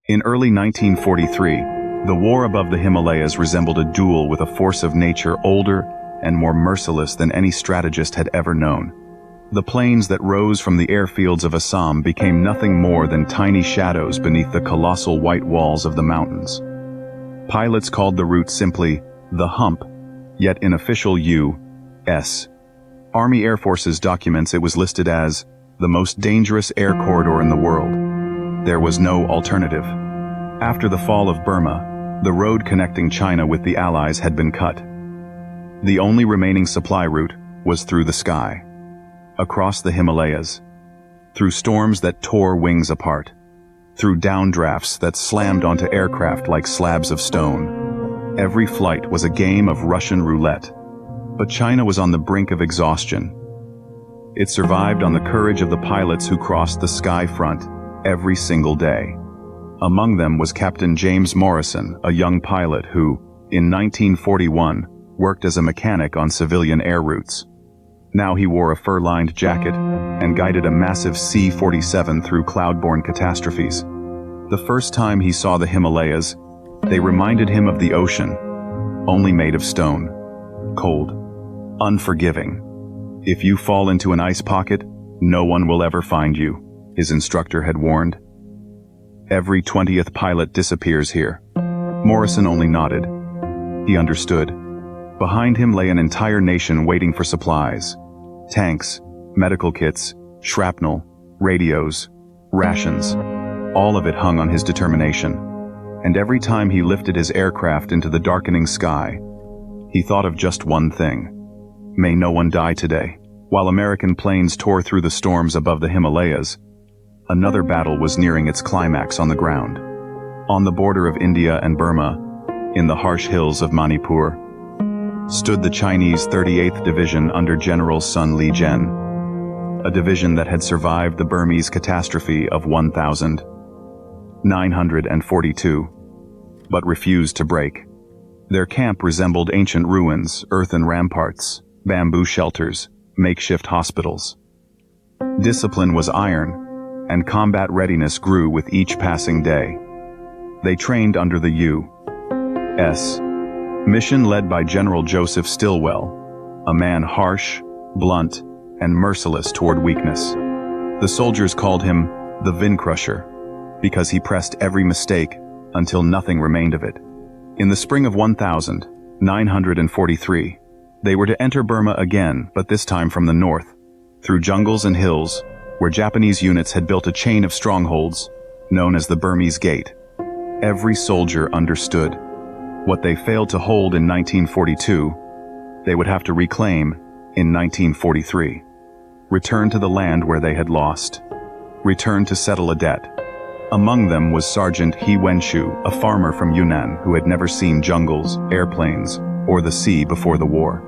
In early 1943, the war above the Himalayas resembled a duel with a force of nature older and more merciless than any strategist had ever known. The plains that rose from the airfields of Assam became nothing more than tiny shadows beneath the colossal white walls of the mountains. Pilots called the route simply the Hump, yet in official U.S. Army Air Force's documents it was listed as the most dangerous air corridor in the world. There was no alternative. After the fall of Burma, the road connecting China with the Allies had been cut. The only remaining supply route was through the sky, across the Himalayas, through storms that tore wings apart, through downdrafts that slammed onto aircraft like slabs of stone. Every flight was a game of Russian roulette, but China was on the brink of exhaustion. It survived on the courage of the pilots who crossed the sky front every single day. Among them was Captain James Morrison, a young pilot who, in 1941, worked as a mechanic on civilian air routes. Now he wore a fur-lined jacket and guided a massive C-47 through cloud-borne catastrophes. The first time he saw the Himalayas, they reminded him of the ocean, only made of stone, cold, unforgiving. If you fall into an ice pocket, no one will ever find you, his instructor had warned. Every 20th pilot disappears here. Morrison only nodded. He understood. Behind him lay an entire nation waiting for supplies. Tanks, medical kits, shrapnel, radios, rations. All of it hung on his determination. And every time he lifted his aircraft into the darkening sky, he thought of just one thing. May no one die today. While American planes tore through the storms above the Himalayas, another battle was nearing its climax on the ground. On the border of India and Burma, in the harsh hills of Manipur, stood the Chinese 38th Division under General Sun Li-jen, a division that had survived the Burmese catastrophe of 1942, but refused to break. Their camp resembled ancient ruins, earthen ramparts, bamboo shelters, makeshift hospitals. Discipline was iron, and combat readiness grew with each passing day. They trained under the U.S. mission led by General Joseph Stilwell, a man harsh, blunt, and merciless toward weakness. The soldiers called him the Vin Crusher, because he pressed every mistake until nothing remained of it. In the spring of 1943, they were to enter Burma again, but this time from the north, through jungles and hills, where Japanese units had built a chain of strongholds known as the Burmese Gate. Every soldier understood. What they failed to hold in 1942, they would have to reclaim in 1943. Return to the land where they had lost. Return to settle a debt. Among them was Sergeant He Wenshu, a farmer from Yunnan who had never seen jungles, airplanes, or the sea before the war.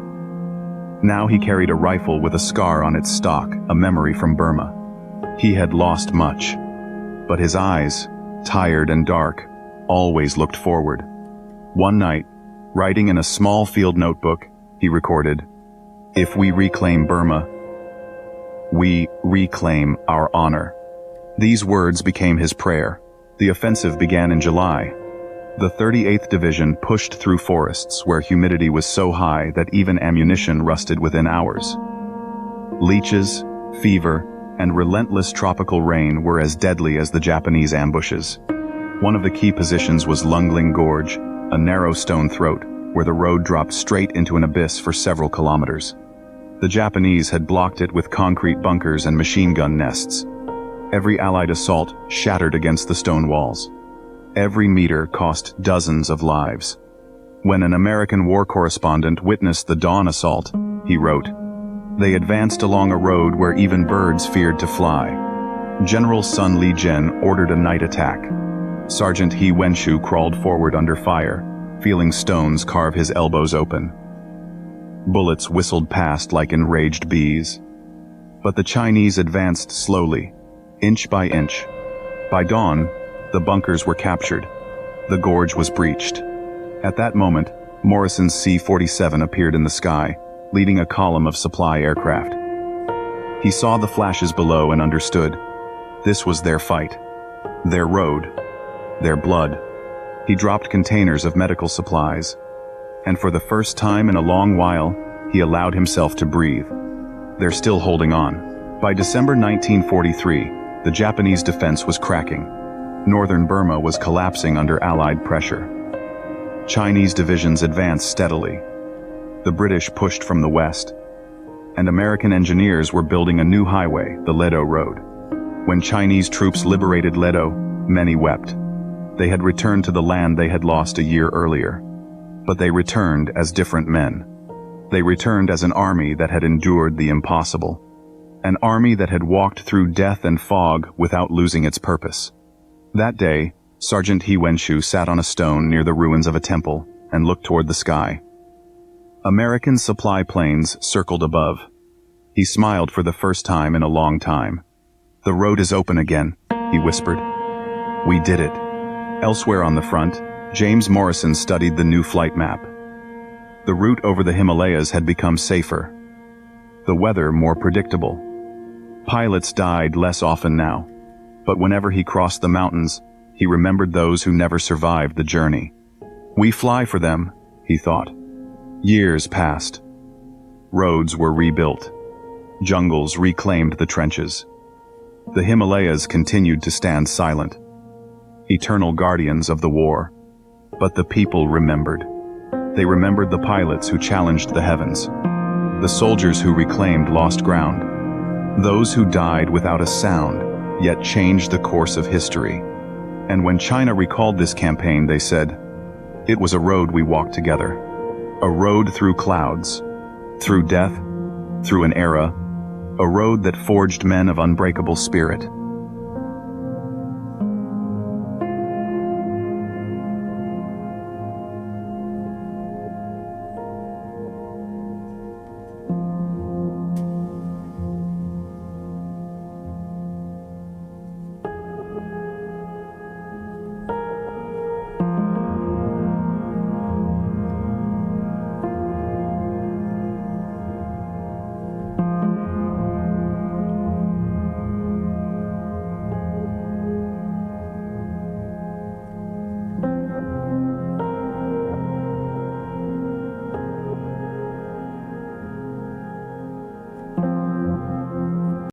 Now he carried a rifle with a scar on its stock, a memory from Burma. He had lost much, but his eyes, tired and dark, always looked forward. One night, writing in a small field notebook, he recorded, "If we reclaim Burma, we reclaim our honor." These words became his prayer. The offensive began in July. The 38th Division pushed through forests where humidity was so high that even ammunition rusted within hours. Leeches, fever, and relentless tropical rain were as deadly as the Japanese ambushes. One of the key positions was Lungling Gorge, a narrow stone throat, where the road dropped straight into an abyss for several kilometers. The Japanese had blocked it with concrete bunkers and machine gun nests. Every Allied assault shattered against the stone walls. Every meter cost dozens of lives. When an American war correspondent witnessed the dawn assault, he wrote, "They advanced along a road where even birds feared to fly." General Sun Li-jen ordered a night attack. Sergeant He Wenshu crawled forward under fire, feeling stones carve his elbows open. Bullets whistled past like enraged bees. But the Chinese advanced slowly, inch by inch. By dawn, the bunkers were captured. The gorge was breached. At that moment, Morrison's C-47 appeared in the sky, leading a column of supply aircraft. He saw the flashes below and understood. This was their fight, their road, their blood. He dropped containers of medical supplies. And for the first time in a long while, he allowed himself to breathe. They're still holding on. By December 1943, the Japanese defense was cracking. Northern Burma was collapsing under Allied pressure. Chinese divisions advanced steadily. The British pushed from the west. And American engineers were building a new highway, the Ledo Road. When Chinese troops liberated Ledo, many wept. They had returned to the land they had lost a year earlier. But they returned as different men. They returned as an army that had endured the impossible. An army that had walked through death and fog without losing its purpose. That day, Sergeant He Wenshu sat on a stone near the ruins of a temple and looked toward the sky. American supply planes circled above. He smiled for the first time in a long time. "The road is open again," he whispered. "We did it." Elsewhere on the front, James Morrison studied the new flight map. The route over the Himalayas had become safer. The weather more predictable. Pilots died less often now. But whenever he crossed the mountains, he remembered those who never survived the journey. "We fly for them," he thought. Years passed. Roads were rebuilt. Jungles reclaimed the trenches. The Himalayas continued to stand silent, eternal guardians of the war. But the people remembered. They remembered the pilots who challenged the heavens, the soldiers who reclaimed lost ground, those who died without a sound, yet changed the course of history. And when China recalled this campaign, they said, "It was a road we walked together. A road through clouds, through death, through an era, a road that forged men of unbreakable spirit."